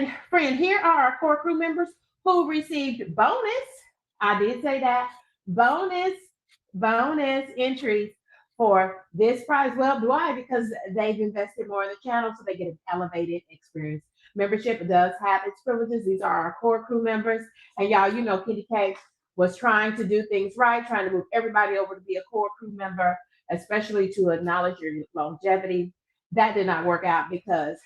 And friend, here are our core crew members who received bonus. I did say that bonus, bonus entries for this prize. Well, why? Because they've invested more in the channel, so they get an elevated experience. Membership does have its privileges. These are our core crew members. And y'all, you know, Kitty K was trying to do things right, trying to move everybody over to be a core crew member, especially to acknowledge your longevity. That did not work out because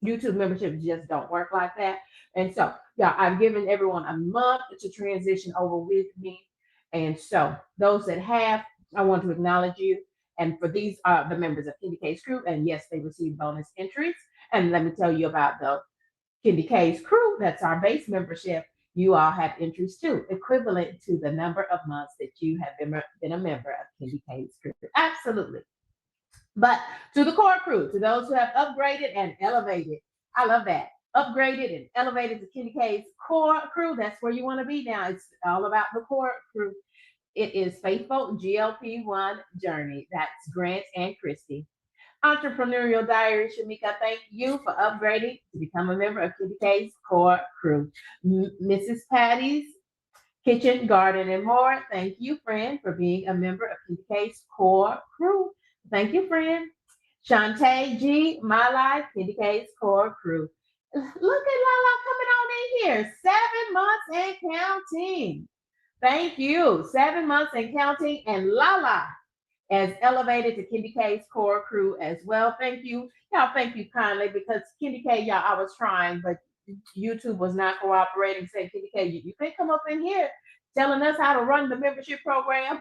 YouTube memberships just don't work like that. And so, yeah, I've given everyone a month to transition over with me. And so, those that have, I want to acknowledge you. And for these are the members of Candy K's crew. And yes, they receive bonus entries. And let me tell you about the Candy K's crew. That's our base membership. You all have entries too, equivalent to the number of months that you have been a member of Candy K's crew. Absolutely. But to the core crew, to those who have upgraded and elevated, I love that. Upgraded and elevated to Kenny K's core crew. That's where you want to be now. It's all about the core crew. It is Faithful GLP-1 Journey. That's Grant and Christy. Entrepreneurial Diary, Shamika, thank you for upgrading to become a member of Kenny K's core crew. Mrs. Patty's Kitchen, Garden, and More, thank you, friend, for being a member of Kenny K's core crew. Thank you, friend. Shantae G, My Life, Candy K's core crew. Look at Lala coming on in here. 7 months and counting. Thank you. 7 months and counting. And Lala as elevated to Candy K's core crew as well. Thank you. Y'all, thank you kindly because Candy K, y'all, I was trying, but YouTube was not cooperating. Saying, Candy K, you can't come up in here telling us how to run the membership program.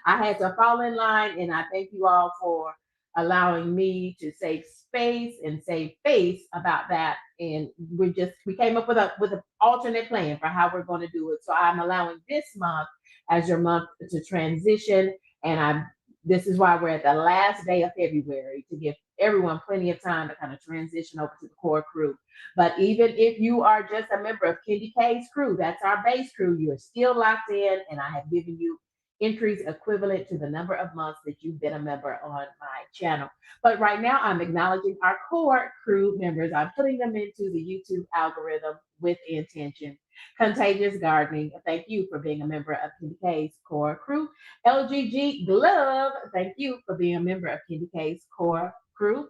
I had to fall in line, and I thank you all for allowing me to save space and save face about that. And we came up with an alternate plan for how we're going to do it. So I'm allowing this month as your month to transition, and this is why we're at the last day of February to give everyone plenty of time to kind of transition over to the core crew. But even if you are just a member of Candy K's crew, that's our base crew, you are still locked in, and I have given you entries equivalent to the number of months that you've been a member on my channel. But right now, I'm acknowledging our core crew members. I'm putting them into the YouTube algorithm with intention. Contagious Gardening, thank you for being a member of Candy K's core crew. LGG Glove, thank you for being a member of Candy K's core crew.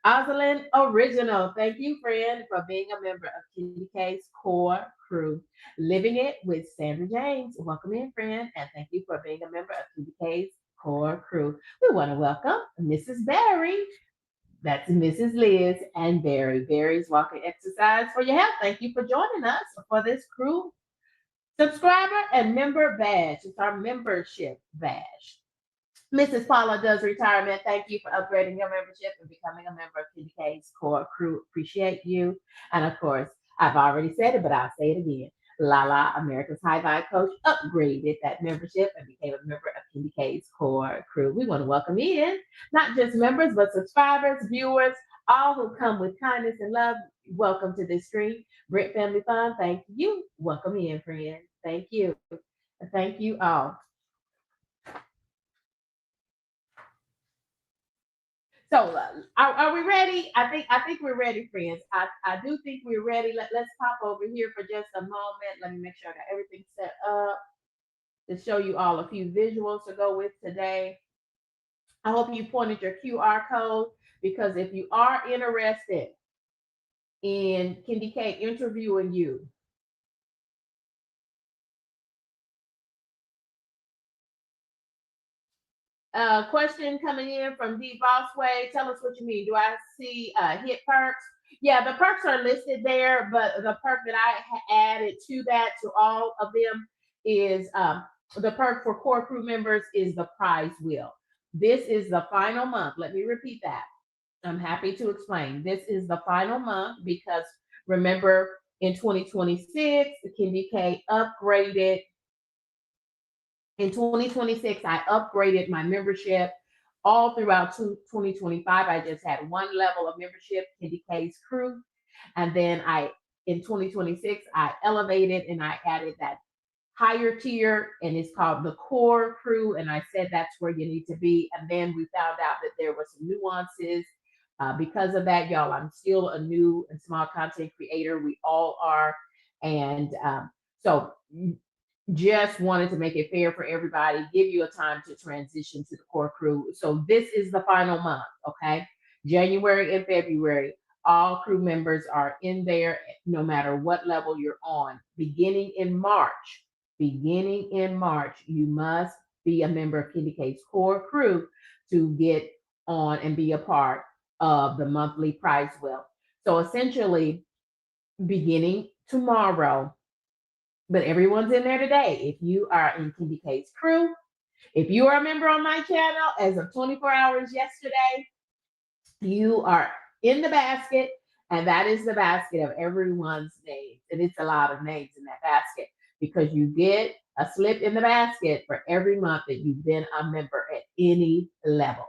Osalind Original, thank you, friend, for being a member of Candy K's core crew. Living It with Sandra James, welcome in, friend, and thank you for being a member of Candy K's core crew. We want to welcome Mrs. Barry. That's Mrs. Liz and Barry. Barry's Walking Exercise for Your Health. Thank you for joining us for this crew subscriber and member badge. It's our membership badge. Mrs. Paula does retirement. Thank you for upgrading your membership and becoming a member of Candy K's core crew. Appreciate you. And of course, I've already said it, but I'll say it again. Lala, America's High Vibe Coach, upgraded that membership and became a member of Candy K's core crew. We want to welcome in not just members, but subscribers, viewers, all who come with kindness and love. Welcome to this stream. Brit Family Fun, thank you. Welcome in, friend. Thank you. Thank you all. So are we ready? I think we're ready, friends. I do think we're ready. Let's pop over here for just a moment. Let me make sure I got everything set up to show you all a few visuals to go with today. I hope you pointed your QR code because if you are interested in Candy K interviewing you, question coming in from D Bossway. Tell us what you mean. Do I see hit perks? Yeah, the perks are listed there, but the perk that I added to that, to all of them, is the perk for core crew members is the prize wheel. This is the final month. Let me repeat that. I'm happy to explain. This is the final month because remember in 2026, Candy K upgraded. In 2026, I upgraded my membership all throughout 2025. I just had one level of membership, Candy K's crew. And then in 2026, I elevated and I added that higher tier, and it's called the core crew. And I said that's where you need to be. And then we found out that there were some nuances Because of that, y'all, I'm still a new and small content creator. We all are. And so just wanted to make it fair for everybody, give you a time to transition to the core crew. So this is the final month, okay? January and February, all crew members are in there no matter what level you're on. Beginning in March, you must be a member of Candy K's core crew to get on and be a part of the monthly prize wheel. So essentially, beginning tomorrow, but everyone's in there today. If you are in Candy K's crew, if you are a member on my channel as of 24 hours yesterday, you are in the basket, and that is the basket of everyone's names. And it's a lot of names in that basket because you get a slip in the basket for every month that you've been a member at any level.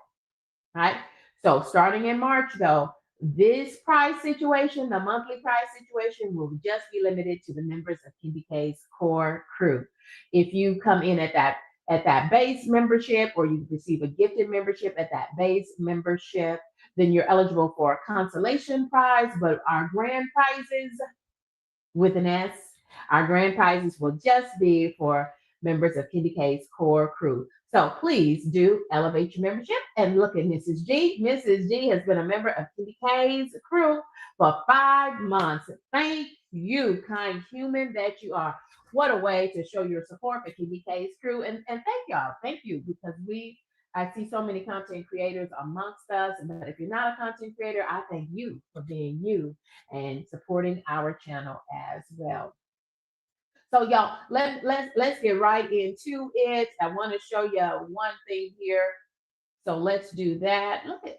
Right? So starting in March, though, this prize situation, the monthly prize situation, will just be limited to the members of Candy K's core crew. If you come in at that base membership, or you receive a gifted membership at that base membership, then you're eligible for a consolation prize. But our grand prizes, with an S, our grand prizes will just be for members of Candy K's core crew. So please do elevate your membership and look at Mrs. G. Mrs. G has been a member of Candy K's crew for 5 months. Thank you, kind human that you are. What a way to show your support for Candy K's crew. And thank y'all. Thank you, because I see so many content creators amongst us. But if you're not a content creator, I thank you for being you and supporting our channel as well. So y'all, let's get right into it. I want to show you one thing here. So let's do that. Thank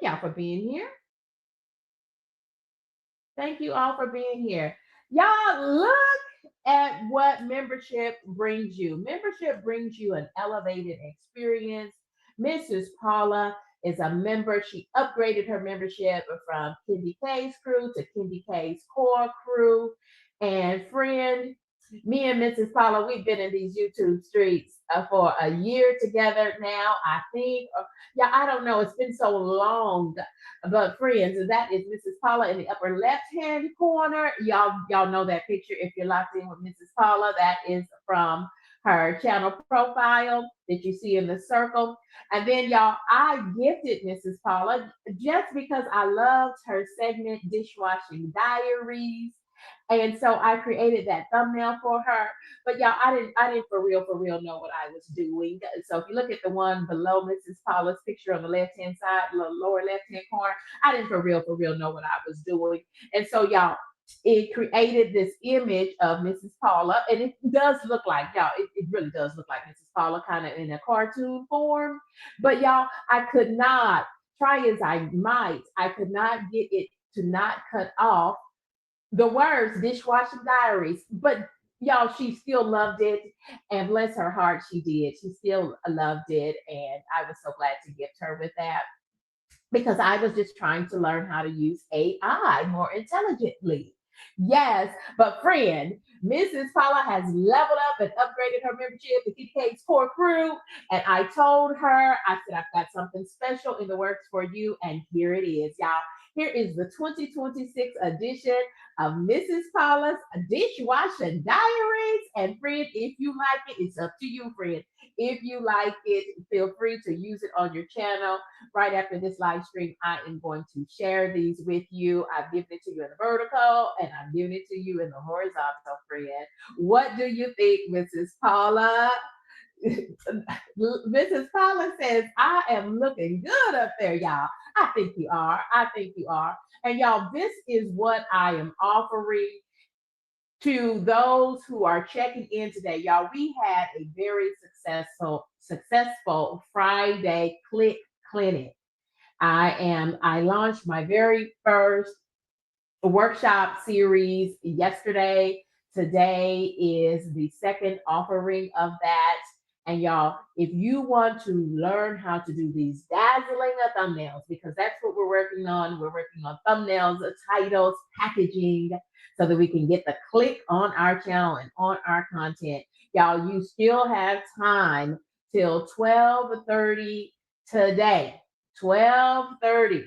y'all for being here. Thank you all for being here. Y'all, look at what membership brings you. Membership brings you an elevated experience. Mrs. Paula is a member. She upgraded her membership from Candy K's crew to Candy K's core crew. And friend, me and Mrs. Paula, we've been in these YouTube streets for a year together now, I think. Yeah, I don't know. It's been so long. But friends, that is Mrs. Paula in the upper left-hand corner. Y'all know that picture if you're locked in with Mrs. Paula. That is from her channel profile that you see in the circle. And then y'all, I gifted Mrs. Paula just because I loved her segment, Dishwashing Diaries. And so I created that thumbnail for her. But y'all, I didn't for real know what I was doing. So if you look at the one below Mrs. Paula's picture on the left-hand side, the lower left-hand corner, I didn't for real know what I was doing. And so y'all, it created this image of Mrs. Paula, and it does look like, y'all, it really does look like Mrs. Paula, kind of in a cartoon form. But y'all, I could not, try as I might, I could not get it to not cut off the words Dishwashing Diaries. But y'all, she still loved it, and bless her heart, she did. She still loved it, and I was so glad to gift her with that, because I was just trying to learn how to use AI more intelligently. Yes, but friend, Mrs. Paula has leveled up and upgraded her membership to Candy K's core crew. And I told her, I said, I've got something special in the works for you. And here it is, y'all. Here is the 2026 edition of Mrs. Paula's Dishwashing Diaries. And friend, if you like it, it's up to you, friend. If you like it, feel free to use it on your channel. Right after this live stream, I am going to share these with you. I've given it to you in the vertical, and I'm giving it to you in the horizontal, friend. What do you think, Mrs. Paula? Mrs. Paula says, I am looking good up there, y'all. I think you are. I think you are. And y'all, this is what I am offering to those who are checking in today. Y'all, we had a very successful Friday Click Clinic. I launched my very first workshop series yesterday. Today is the second offering of that. And y'all, if you want to learn how to do these dazzling thumbnails, because that's what we're working on thumbnails, titles, packaging, so that we can get the click on our channel and on our content. Y'all, you still have time till 12:30 today. 12:30.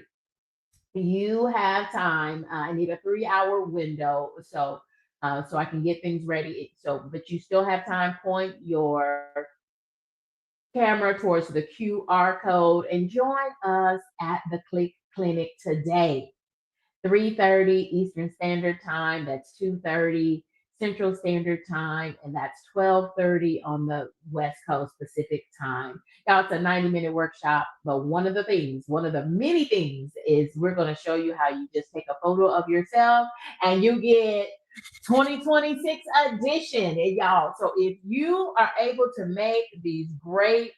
you have time. I need a 3 hour window, so I can get things ready. So, but you still have time. Point your camera towards the QR code and join us at the Click Clinic today. 3:30 Eastern Standard Time. That's 2:30 Central Standard Time, and that's 12:30 on the West Coast Pacific Time. Y'all, it's a 90-minute workshop, but one of the many things is we're going to show you how you just take a photo of yourself and you get 2026 edition. And y'all, so if you are able to make these great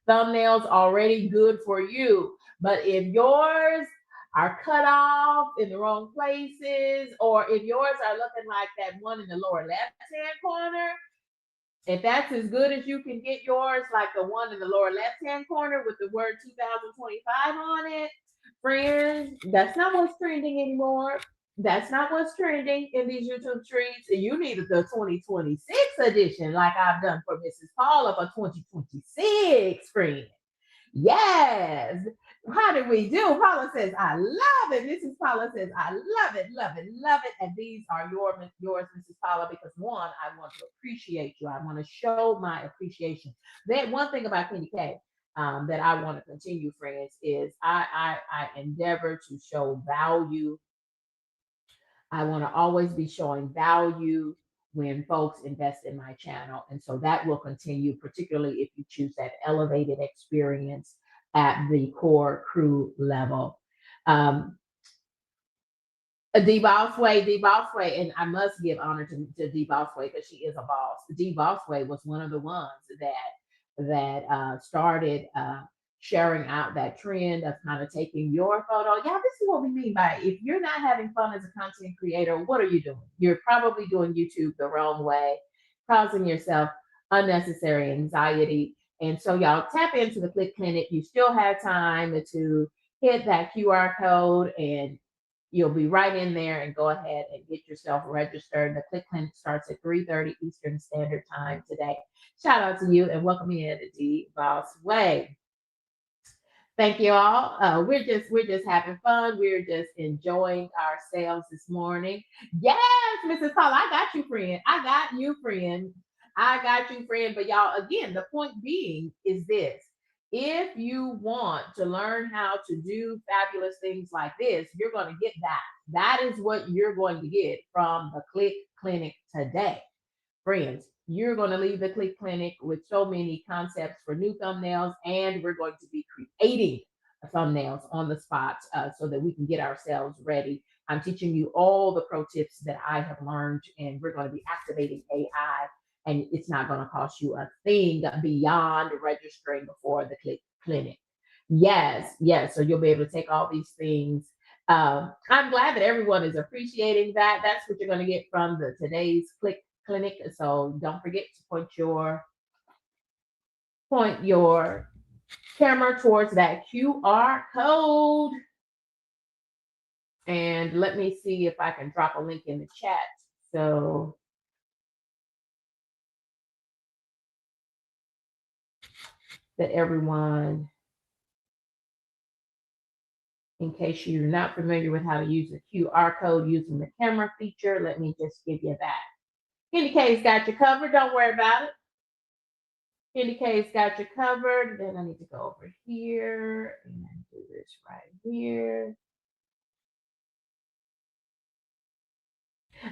thumbnails, already good for you. But if yours are cut off in the wrong places, or if yours are looking like that one in the lower left hand corner, if that's as good as you can get yours, like the one in the lower left hand corner with the word 2025 on it, friends, that's not what's trending anymore. That's not what's trending in these YouTube streets. You needed the 2026 edition, like I've done for Mrs. Paula for 2026, friends. Yes. How did we do? Paula says, I love it. Mrs. Paula says, I love it, love it, love it. And these are yours, Mrs. Paula, because one, I want to appreciate you. I want to show my appreciation. That one thing about Candy K that I want to continue, friends, is I endeavor to show value. I want to always be showing value when folks invest in my channel. And so that will continue, particularly if you choose that elevated experience at the core crew level. D Bossway, and I must give honor to D Bossway because she is a boss. D Bossway was one of the ones that started sharing out that trend of kind of taking your photo. Yeah, this is what we mean by if you're not having fun as a content creator, what are you doing? You're probably doing YouTube the wrong way, causing yourself unnecessary anxiety. And so, y'all, tap into the Click Clinic. You still have time to hit that QR code and you'll be right in there and go ahead and get yourself registered. The Click Clinic starts at 3:30 Eastern Standard Time today. Shout out to you and welcome in to D Boss Way. Thank you all. We're just having fun. We're just enjoying ourselves this morning. Yes, Mrs. Paula, I got you, friend. I got you, friend. I got you, friend. But y'all, again, the point being is this. If you want to learn how to do fabulous things like this, you're going to get that. That is what you're going to get from the Click Clinic today. Friends, you're going to leave the Click Clinic with so many concepts for new thumbnails, and we're going to be creating thumbnails on the spot so that we can get ourselves ready. I'm teaching you all the pro tips that I have learned, and we're going to be activating AI, and it's not going to cost you a thing beyond registering for the Click Clinic. Yes, yes. So you'll be able to take all these things. I'm glad that everyone is appreciating that. That's what you're going to get from today's Click Clinic. So don't forget to point your camera towards that QR code. And let me see if I can drop a link in the chat. So that everyone, in case you're not familiar with how to use the QR code using the camera feature, let me just give you that. Candy K's got you covered. Don't worry about it. Candy K's got you covered. Then I need to go over here and do this right here.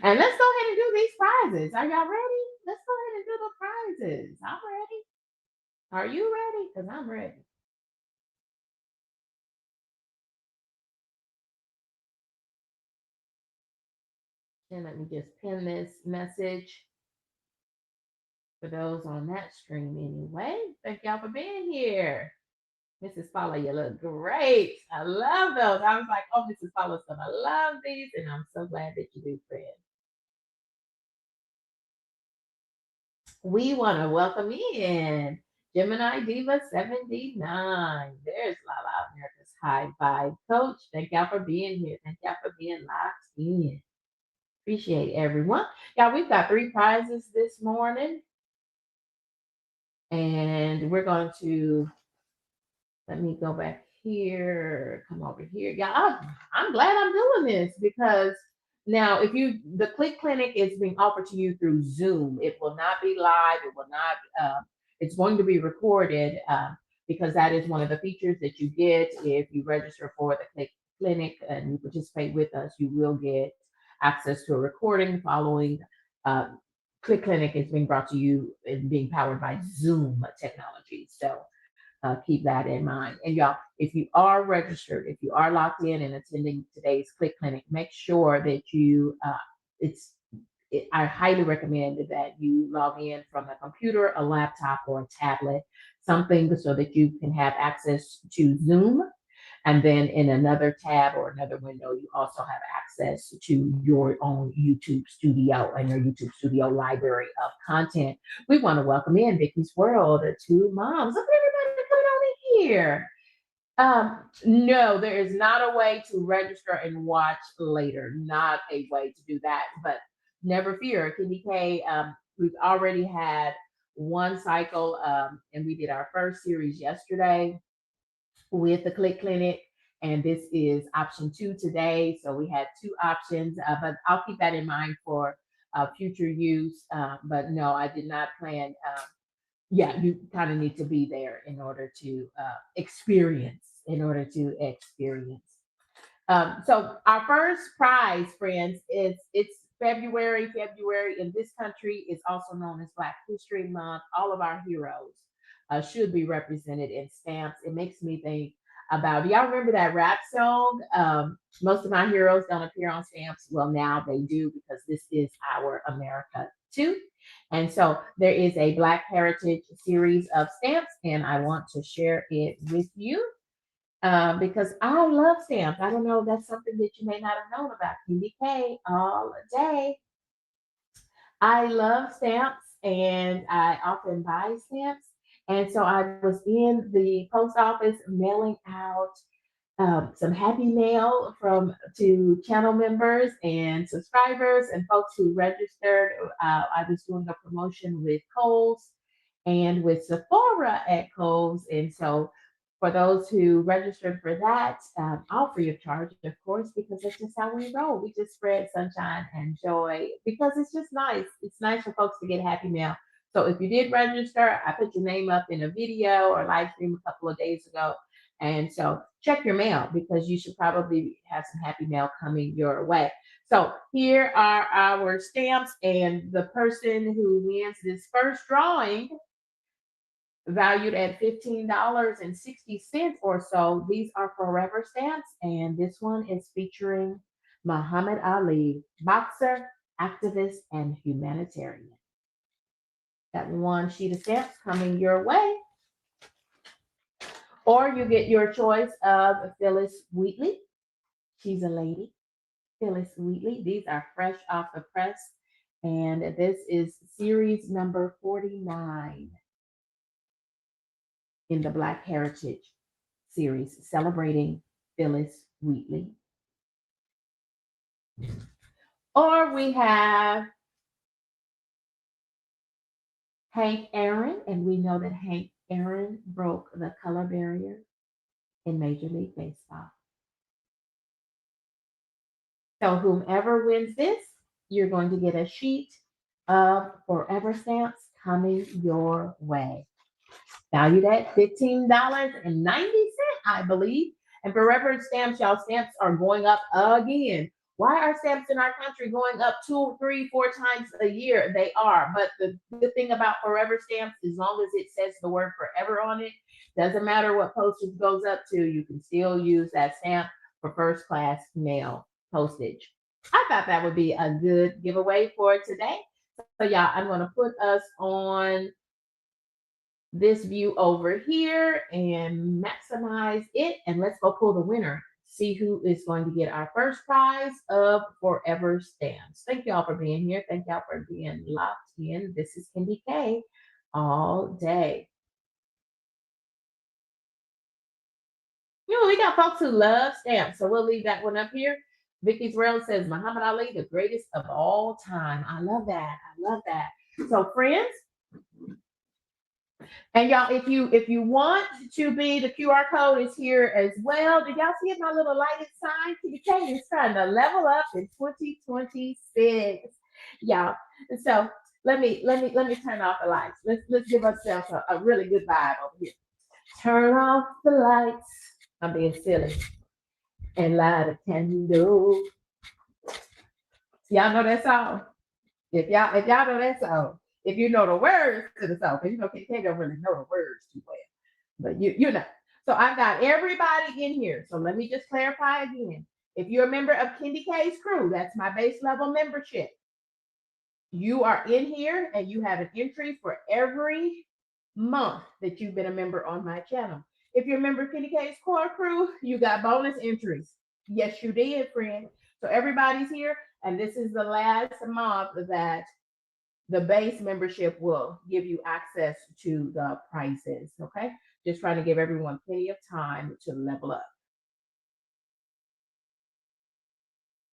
And let's go ahead and do these prizes. Are y'all ready? Let's go ahead and do the prizes. I'm ready. Are you ready? Because I'm ready. And let me just pin this message for those on that stream anyway. Thank y'all for being here. Mrs. Paula, you look great. I love those. I was like, oh, Mrs. Paula's going to love these. And I'm so glad that you do, friend. We want to welcome in Gemini Diva 79. There's Lala, America's High Vibe Coach. Thank y'all for being here. Thank y'all for being locked in. Appreciate everyone. Y'all, we've got 3 prizes this morning. And we're going to, let me go back here, come over here. Yeah, I'm glad I'm doing this because now if the Click Clinic is being offered to you through Zoom. It will not be live. It will not, it's going to be recorded because that is one of the features that you get if you register for the Click Clinic and you participate with us. You will get access to a recording following. Uh, Click Clinic is being brought to you and being powered by Zoom technology. So keep that in mind. And y'all, if you are registered, if you are locked in and attending today's Click Clinic, make sure that I highly recommend that you log in from a computer, a laptop, or a tablet, something so that you can have access to Zoom. And then in another tab or another window, you also have access to your own YouTube studio and your YouTube studio library of content. We want to welcome in Vicky's World, two moms. Look at everybody coming on in here. No, there is not a way to register and watch later. Not a way to do that. But never fear, Candy K. We've already had one cycle, and we did our first series yesterday with the Click Clinic, and this is option 2 today. So we had 2 options, but I'll keep that in mind for future use. But no, I did not plan. Yeah, you kind of need to be there in order to experience. So our first prize, friends, it's February. February in this country is also known as Black History Month. All of our heroes should be represented in stamps. It makes me think about, do y'all remember that rap song? Most of my heroes don't appear on stamps. Well, now they do because this is our America too. And so there is a Black Heritage series of stamps, and I want to share it with you because I love stamps. I don't know, that's something that you may not have known about PDK all day. I love stamps and I often buy stamps. And so I was in the post office mailing out some happy mail to channel members and subscribers and folks who registered. I was doing a promotion with Kohl's and with Sephora at Kohl's, and so for those who registered for that, all free of charge, of course, because that's just how we roll. We just spread sunshine and joy because it's just nice. It's nice for folks to get happy mail. So if you did register, I put your name up in a video or live stream a couple of days ago. And so check your mail because you should probably have some happy mail coming your way. So here are our stamps, and the person who wins this first drawing, valued at $15.60 or so, these are forever stamps, and this one is featuring Muhammad Ali, boxer, activist, and humanitarian. That one sheet of stamps coming your way. Or you get your choice of Phyllis Wheatley. She's a lady. Phyllis Wheatley. These are fresh off the press. And this is series number 49 in the Black Heritage series, celebrating Phyllis Wheatley. Or we have Hank Aaron, and we know that Hank Aaron broke the color barrier in Major League Baseball. So whomever wins this, you're going to get a sheet of forever stamps coming your way. Valued at $15.90, I believe. And forever stamps, y'all, stamps are going up again. Why are stamps in our country going up 2, 3, 4 times a year? They are. But the good thing about forever stamps, as long as it says the word forever on it, doesn't matter what postage goes up to, you can still use that stamp for first class mail postage. I thought that would be a good giveaway for today. So y'all, I'm going to put us on this view over here and maximize it. And let's go pull the winner. See who is going to get our first prize of forever stamps. Thank y'all for being here. Thank y'all for being locked in. This is Candy K all day. You know, we got folks who love stamps, so we'll leave that one up here. Vicky's World says Muhammad Ali, the greatest of all time. I love that. I love that. So, friends, And y'all, if you want to be, the QR code is here as well. Did y'all see my little lighted sign? TK is trying to level up in 2026, y'all. So let me turn off the lights. Let's give ourselves a really good vibe over here. Turn off the lights. I'm being silly. And light a candle. Y'all know that song? If y'all know that song, if you know the words to the song, because you know KK don't really know the words too well, but you know. So I've got everybody in here. So let me just clarify again. If you're a member of Kendi K's crew, that's my base level membership. You are in here and you have an entry for every month that you've been a member on my channel. If you're a member of Kendi K's core crew, you got bonus entries. Yes, you did, friend. So everybody's here, and this is the last month that the base membership will give you access to the prizes. Okay, just trying to give everyone plenty of time to level up.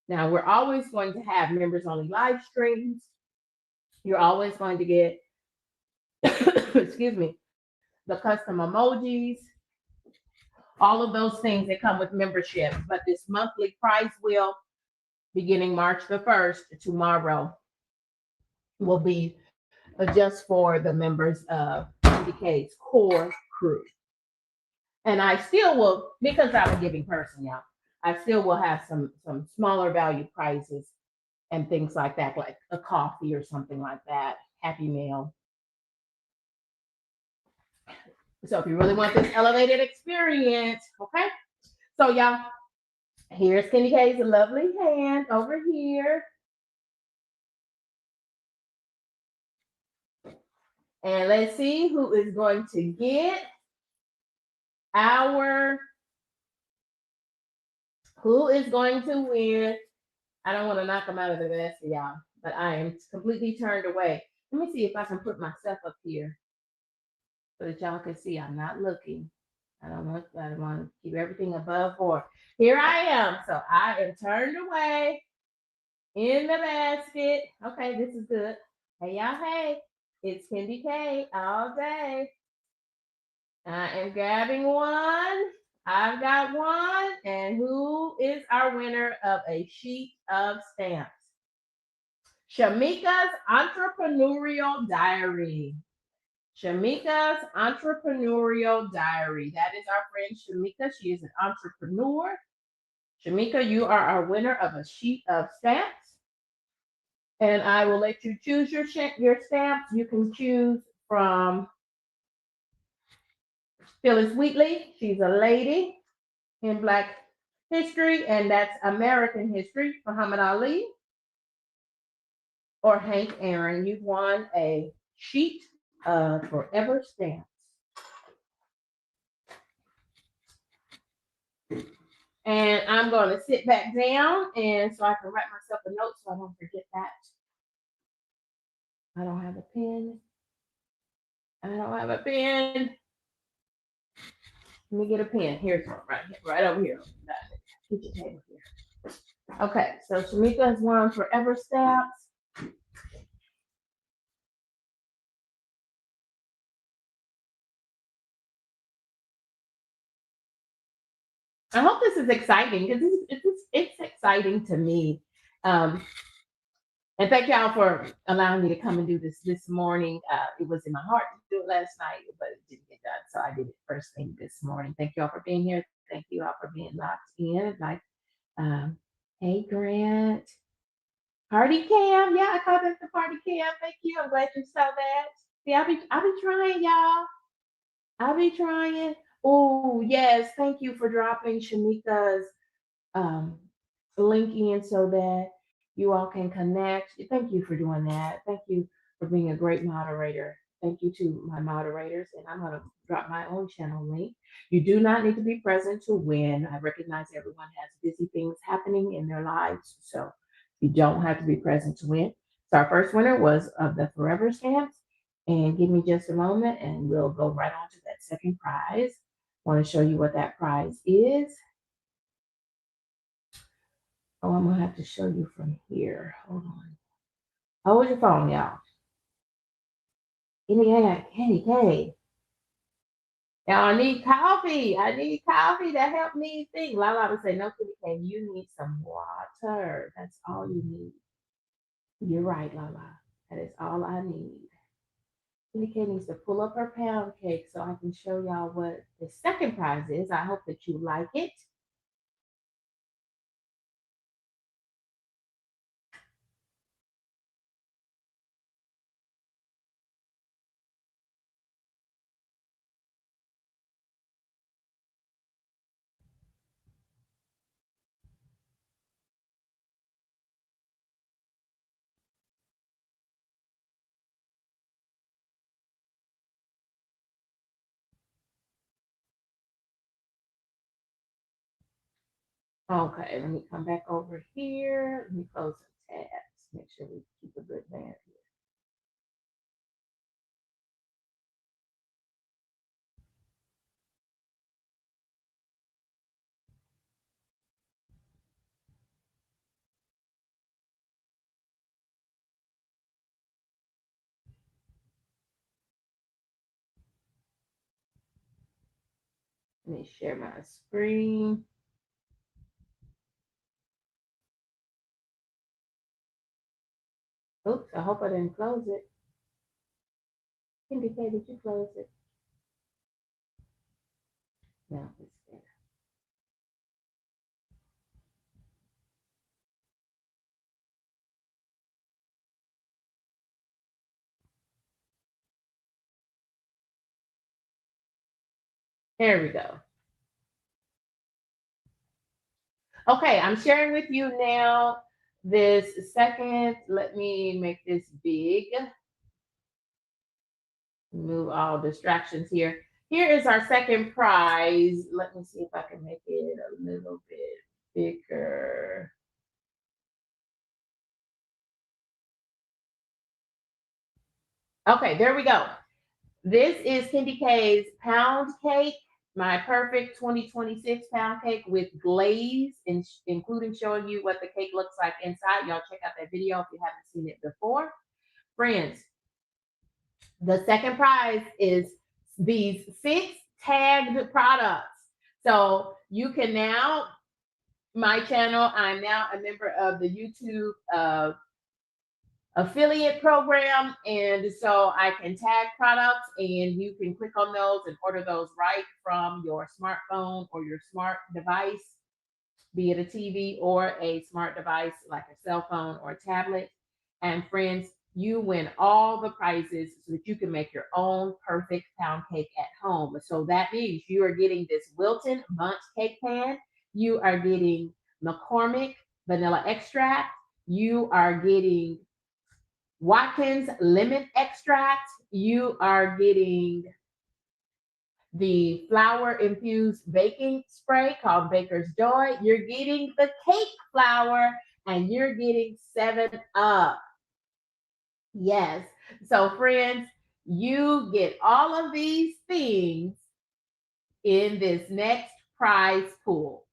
Now, we're always going to have members only live streams. You're always going to get, excuse me, the custom emojis, all of those things that come with membership. But this monthly prize wheel, beginning March the 1st, tomorrow, will be just for the members of MDK's core crew. And I still will, because I'm a giving person, y'all, I still will have some smaller value prizes and things like that, like a coffee or something like that, Happy Meal. So if you really want this elevated experience, okay? So y'all, here's Kendi K's lovely hand over here. And let's see who is going to get who is going to win. I don't want to knock them out of the vest, y'all, but I am completely turned away. Let me see if I can put myself up here so that y'all can see I'm not looking. I want to keep everything above board. Here I am. So I am turned away in the basket. Okay, this is good. Hey, y'all, hey. It's Kendi K all day. I am grabbing one. I've got one. And who is our winner of a sheet of stamps? Shamika's Entrepreneurial Diary. Shamika's Entrepreneurial Diary. That is our friend Shamika. She is an entrepreneur. Shamika, you are our winner of a sheet of stamps. And I will let you choose your stamps. You can choose from Phyllis Wheatley. She's a lady in Black history, and that's American history. Muhammad Ali or Hank Aaron. You've won a sheet of forever stamps. And I'm going to sit back down and so I can write myself a note so I don't forget that. I don't have a pen. I don't have a pen. Let me get a pen. Here's one right here, right over here. Kitchen table here. Okay, so Shamika has won forever stamps. I hope this is exciting because it's exciting to me. And thank y'all for allowing me to come and do this morning. It was in my heart to do it last night, but it didn't get done. So I did it first thing this morning. Thank y'all for being here. Thank you all for being locked in. Like, hey, Grant. Party cam. Yeah, I called it the party cam. Thank you. I'm glad you saw that. See, I'll be trying, y'all. I'll be trying. Oh, yes. Thank you for dropping Shamika's link in so that you all can connect. Thank you for doing that. Thank you for being a great moderator. Thank you to my moderators. And I'm going to drop my own channel link. You do not need to be present to win. I recognize everyone has busy things happening in their lives. So you don't have to be present to win. So our first winner was of the Forever Stamps. And give me just a moment and we'll go right on to that second prize. I want to show you what that prize is. Oh, I'm gonna have to show you from here. Hold on. Hold your phone, y'all. Kendi K. Now I need coffee. I need coffee to help me think. Lala would say, no, Kitty K, you need some water. That's all you need. You're right, Lala. That is all I need. Kitty K needs to pull up her pound cake so I can show y'all what the second prize is. I hope that you like it. Okay, let me come back over here. Let me close the tabs. Make sure we keep a good band here. Let me share my screen. Oops, I hope I didn't close it. Indicate did you close it? No, it's there. There we go. Okay, I'm sharing with you now this second. Let me make this big. Remove all distractions here. Here is our second prize. Let me see if I can make it a little bit bigger. Okay, there we go. This is Kendi K's pound cake, my perfect 2026 pound cake with glaze, including showing you what the cake looks like inside. Y'all check out that video if you haven't seen it before. Friends, the second prize is these 6 tagged products. So you can now, my channel, I'm now a member of the YouTube affiliate program, and so I can tag products and you can click on those and order those right from your smartphone or your smart device, be it a TV or a smart device like a cell phone or a tablet. And friends, you win all the prizes so that you can make your own perfect pound cake at home. So that means you are getting this Wilton Bundt cake pan, you are getting McCormick vanilla extract, you are getting Watkins lemon extract, you are getting the flour infused baking spray called Baker's Joy, you're getting the cake flour, and you're getting 7-Up. Yes. So, friends, you get all of these things in this next prize pool.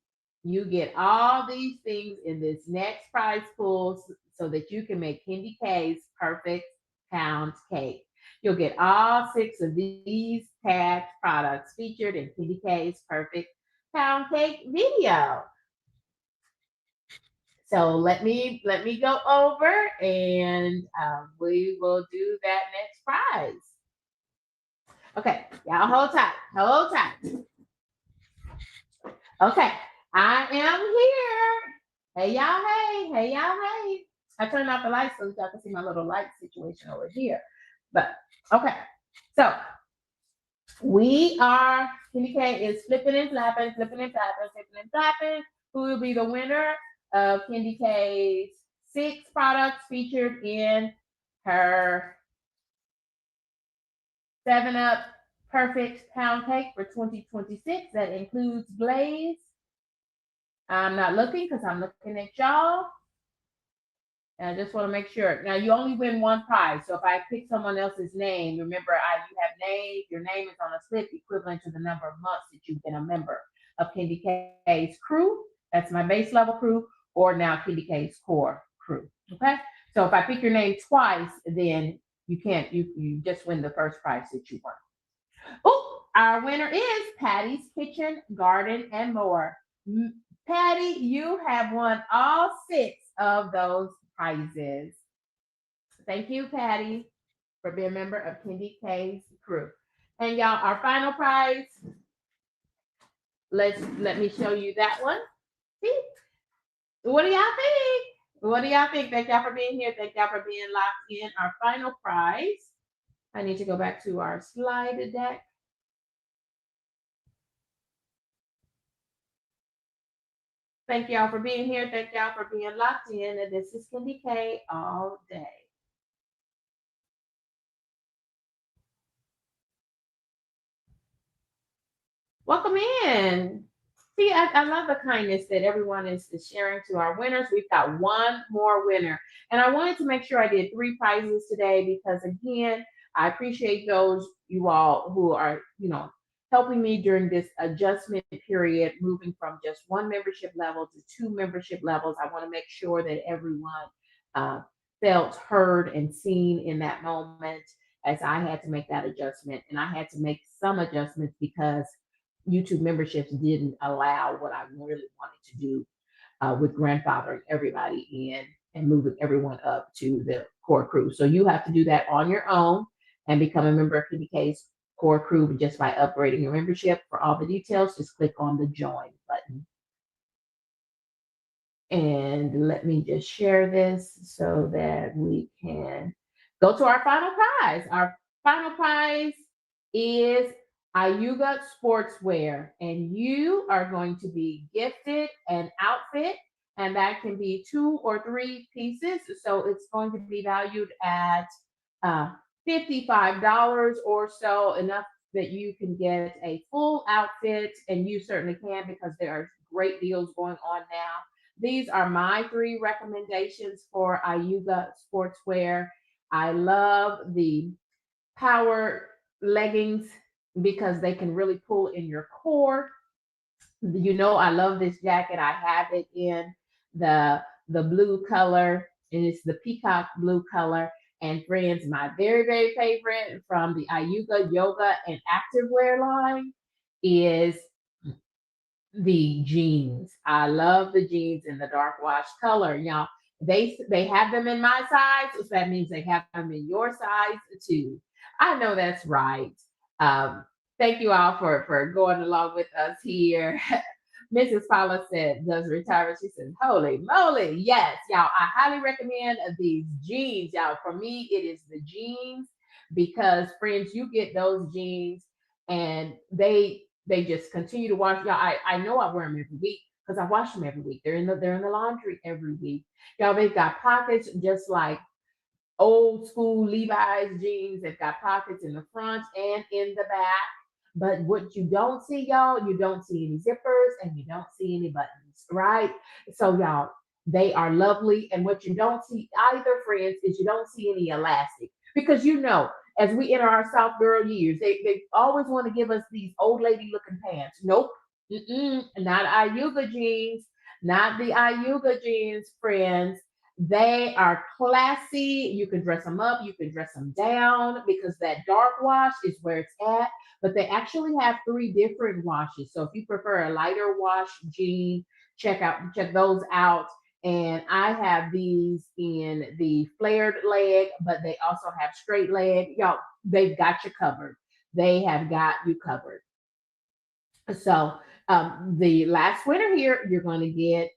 You get all these things in this next prize pool so that you can make Kendi K's perfect pound cake. You'll get all 6 of these tagged products featured in Kendi K's perfect pound cake video. So let me go over and we will do that next prize. Okay, y'all hold tight, hold tight. Okay, I am here. Hey y'all, hey y'all, hey. I turned off the lights so y'all can see my little light situation over here. But okay, so we are, Kendi K is flipping and flapping, flipping and flapping, flipping and flapping. Who will be the winner of Kendi K's 6 products featured in her 7-Up Perfect Pound Cake for 2026 that includes glaze. I'm not looking because I'm looking at y'all. And I just want to make sure. Now, you only win one prize. So if I pick someone else's name, remember, you have name. Your name is on a slip equivalent to the number of months that you've been a member of Kendi K's crew. That's my base level crew, or now Kendi K's core crew. Okay? So if I pick your name twice, then you can't, you just win the first prize that you won. Oh, Our winner is Patty's Kitchen, Garden, and More. Patty, you have won all 6 of those prizes. Thank you, Patty, for being a member of Kendi K's crew. And y'all, our final prize, let me show you that one. See? What do y'all think? What do y'all think? Thank y'all for being here. Thank y'all for being locked in. Our final prize. I need to go back to our slide deck. Thank y'all for being here. Thank y'all for being locked in. And this is Kendi K all day. Welcome in. See, I love the kindness that everyone is sharing to our winners. We've got one more winner. And I wanted to make sure I did 3 prizes today because, again, I appreciate those you all who are, helping me during this adjustment period, moving from just 1 membership level to 2 membership levels. I want to make sure that everyone felt heard and seen in that moment as I had to make that adjustment. And I had to make some adjustments because YouTube memberships didn't allow what I really wanted to do with grandfathering everybody in and moving everyone up to the core crew. So you have to do that on your own and become a member of KBK's core crew just by upgrading your membership. For all the details, just click on the join button. And let me just share this so that we can go to our final prize. Our final prize is Iuga Sportswear, and you are going to be gifted an outfit, and that can be 2 or 3 pieces. So it's going to be valued at $55 or so, enough that you can get a full outfit, and you certainly can because there are great deals going on now. These are my 3 recommendations for Iuga Sportswear. I love the power leggings because they can really pull in your core. I love this jacket. I have it in the blue color, and it's the peacock blue color. And friends, my very, very favorite from the Iuga Yoga and Activewear line is the jeans. I love the jeans in the dark wash color. Y'all, they have them in my size, so that means they have them in your size too. I know that's right. Thank you all for going along with us here. Mrs. Paula said, does retire? She said, holy moly. Yes, y'all, I highly recommend these jeans. Y'all, for me, it is the jeans because, friends, you get those jeans and they just continue to wash. Y'all, I know I wear them every week because I wash them every week. They're in the laundry every week. Y'all, they've got pockets just like old school Levi's jeans. They've got pockets in the front and in the back. But what you don't see, y'all, you don't see any zippers and you don't see any buttons, right? So, y'all, they are lovely. And what you don't see either, friends, is you don't see any elastic. Because as we enter our soft girl years, they always want to give us these old lady looking pants. Nope. Not Iuga jeans. Not the Iuga jeans, friends. They are classy. You can dress them up. You can dress them down because that dark wash is where it's at. But they actually have 3 different washes. So if you prefer a lighter wash jean, check those out. And I have these in the flared leg, but they also have straight leg. Y'all, they've got you covered. They have got you covered. So the last winner here, you're going to get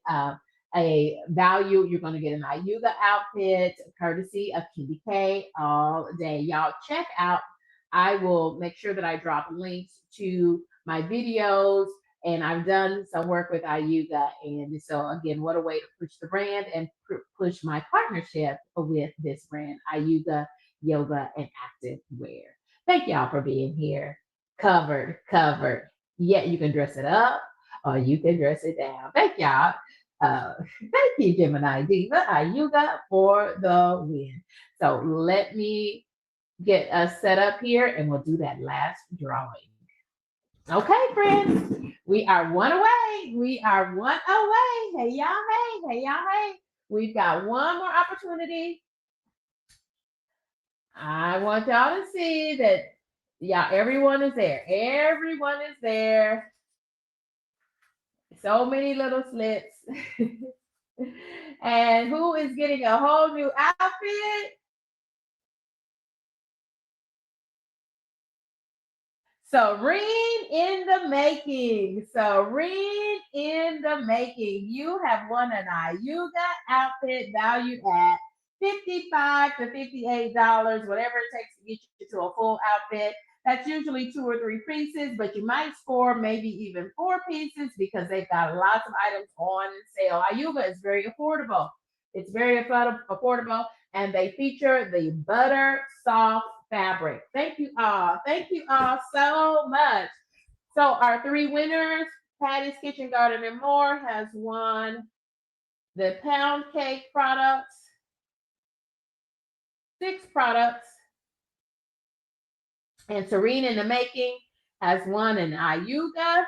a value. You're going to get an Iuga outfit, courtesy of Kendi K all day. Y'all check out. I will make sure that I drop links to my videos, and I've done some work with Iuga. And so again, what a way to push the brand and push my partnership with this brand, Iuga Yoga and Active Wear. Thank y'all for being here. Covered. Yeah, you can dress it up or you can dress it down. Thank y'all. Thank you, Gemini Diva, Iuga, for the win. So let me get us set up here and we'll do that last drawing. Okay, friends, we are one away. We are one away. Hey, y'all, hey. We've got one more opportunity. I want y'all to see that Yeah, everyone is there. Everyone is there. So many little slips. And who is getting a whole new outfit? Serene in the making. Serene in the making. You have won an Iuga outfit valued at $55 to $58, whatever it takes to get you to a full outfit. That's usually 2 or 3 pieces, but you might score maybe even 4 pieces because they've got lots of items on sale. Iuga is very affordable. It's very affordable, and they feature the butter soft fabric. Thank you all. Thank you all so much. So our 3 winners, Patty's Kitchen Garden and More has won the pound cake products, 6 products, and Serene in the Making has won an Iuga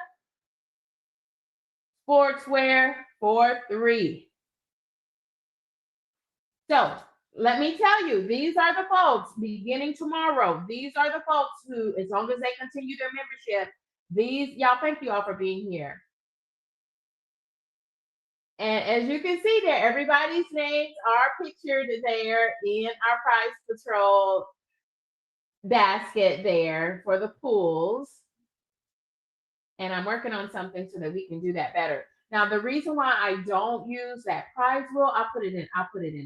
Sportswear for 3. So let me tell you, these are the folks beginning tomorrow. These are the folks who, as long as they continue their membership, y'all, thank you all for being here. And as you can see there, everybody's names are pictured there in our Prize Patrol basket there for the pools. And I'm working on something so that we can do that better. Now, the reason why I don't use that prize wheel, I'll put it in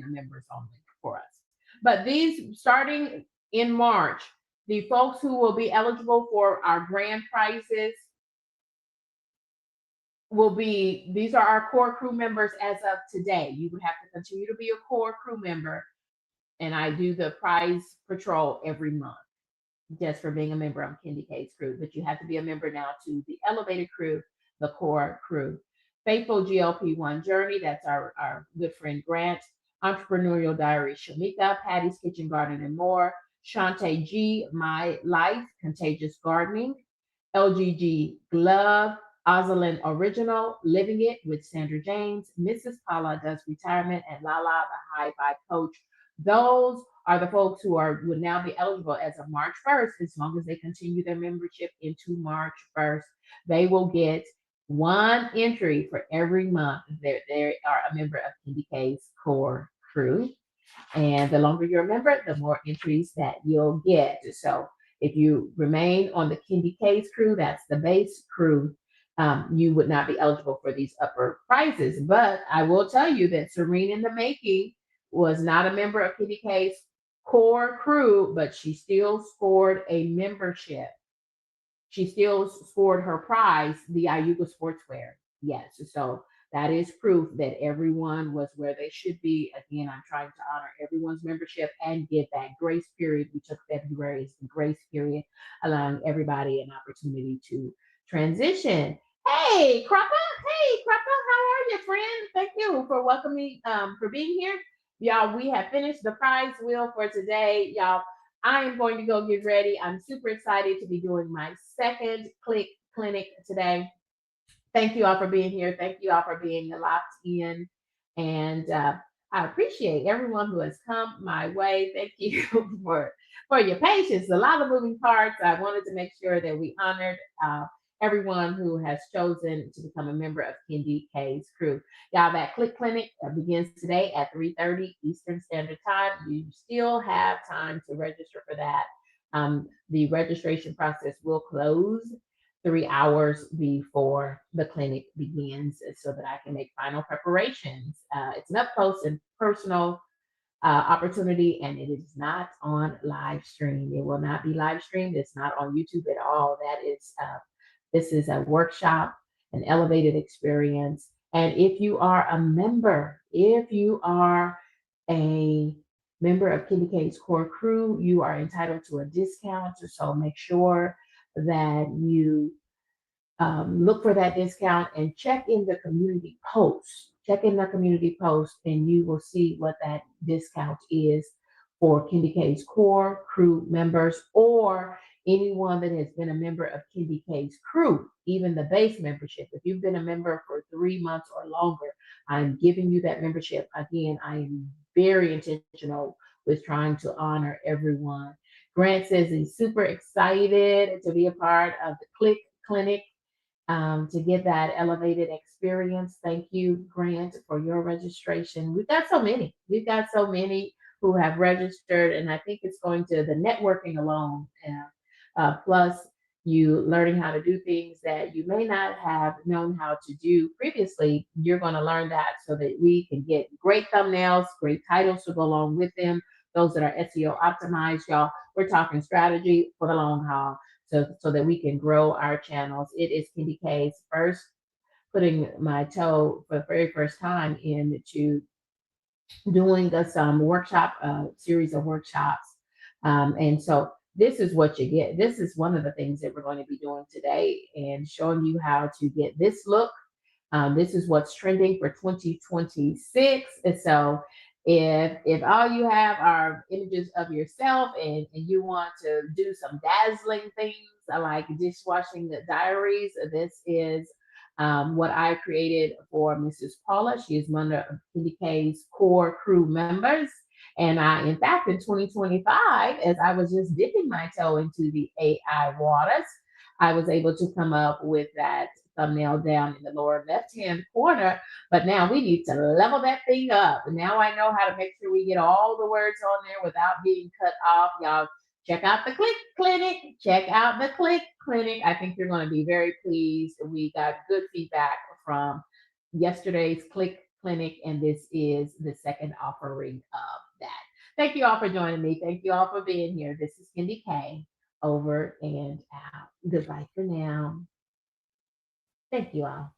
a members only for us. But these, starting in March, the folks who will be eligible for our grand prizes will be, these are our core crew members as of today. You would have to continue to be a core crew member. And I do the prize patrol every month just for being a member of Kendi K's crew. But you have to be a member now to the elevated crew, the core crew. Faithful GLP-1 Journey, that's our good friend Grant. Entrepreneurial Diary, Shamika. Patty's Kitchen Garden and More. Shantae G, My Life, Contagious Gardening. LGG Glove. Ozalyn Original, Living It with Sandra James. Mrs. Paula Does Retirement, and Lala, the High Vibe Coach. Those are the folks who would now be eligible as of March 1st, as long as they continue their membership into March 1st. They will get 1 entry for every month. They are a member of Kendi K's core crew. And the longer you're a member, the more entries that you'll get. So if you remain on the Kendi K's crew, that's the base crew, you would not be eligible for these upper prizes. But I will tell you that Serene in the Making was not a member of Kendi K's core crew, but she still scored a membership. She still scored her prize, the Iuga Sportswear. Yes, so that is proof that everyone was where they should be. Again, I'm trying to honor everyone's membership and give that grace period. We took February as the grace period, allowing everybody an opportunity to transition. Hey, Cruppa. Hey, Cruppa. How are you, friend? Thank you for welcoming, for being here. Y'all, we have finished the prize wheel for today. Y'all, I am going to go get ready. I'm super excited to be doing my second clinic today. Thank you all for being here. Thank you all for being locked in. And I appreciate everyone who has come my way. Thank you for your patience. A lot of moving parts. I wanted to make sure that we honored everyone who has chosen to become a member of Kendi K's crew. Y'all, that clinic begins today at 3:30 Eastern Standard Time. You still have time to register for that. The registration process will close 3 hours before the clinic begins so that I can make final preparations. It's an up close and personal opportunity, and it is not on live stream. It will not be live streamed. It's not on YouTube at all. This is a workshop, an elevated experience. And if you are a member of Kendi K's core crew, you are entitled to a discount. So make sure that you look for that discount and check in the community post. Check in the community post, and you will see what that discount is for Kendi K's core crew members, or anyone that has been a member of Kendi K's crew, even the base membership. If you've been a member for 3 months or longer, I'm giving you that membership. Again, I am very intentional with trying to honor everyone. Grant says he's super excited to be a part of the Click Clinic, to get that elevated experience. Thank you, Grant, for your registration. We've got so many. We've got so many who have registered, and I think it's going to the networking alone, plus you learning how to do things that you may not have known how to do previously. You're going to learn that so that we can get great thumbnails, great titles to go along with them. Those that are SEO optimized, y'all. We're talking strategy for the long haul, so that we can grow our channels. It is Candy K's first putting my toe for the very first time into doing some workshop, series of workshops. And so this is what you get. This is one of the things that we're going to be doing today and showing you how to get this look. This is what's trending for 2026. And so if all you have are images of yourself and you want to do some dazzling things like dishwashing the diaries, this is what I created for Mrs. Paula. She is one of Candy K's core crew members. And in fact, in 2025, as I was just dipping my toe into the AI waters, I was able to come up with that thumbnail down in the lower left-hand corner. But now we need to level that thing up. Now I know how to make sure we get all the words on there without being cut off. Y'all check out the Click Clinic. Check out the Click Clinic. I think you're going to be very pleased. We got good feedback from yesterday's Click Clinic, and this is the second offering of that. Thank you all for joining me. Thank you all for being here. This is Candy K, over and out. Goodbye for now. Thank you all.